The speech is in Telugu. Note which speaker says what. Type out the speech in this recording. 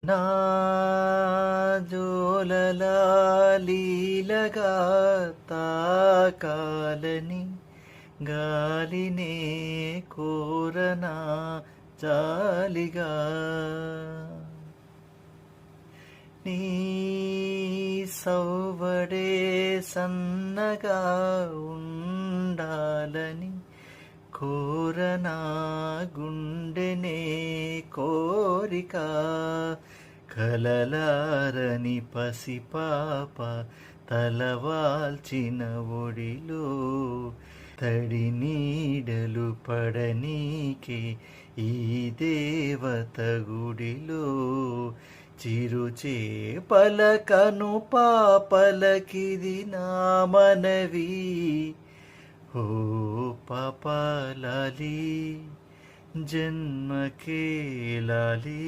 Speaker 1: నా జోలలా లీలగా తాకాలని గాలినే కోరనా జాలిగా నీ సౌవడే సన్నగా ఉండాలని కోరనా గుండెనే కోరిక కలలారని పసిపాప తలవాల్చిన ఒడిలో తడి నీడలు పడనీకే ఈ దేవత గుడిలో చిరుచే పలకను పాపలకిది నా మనవి ఓ పాపాలాలి జన్మకే లాలి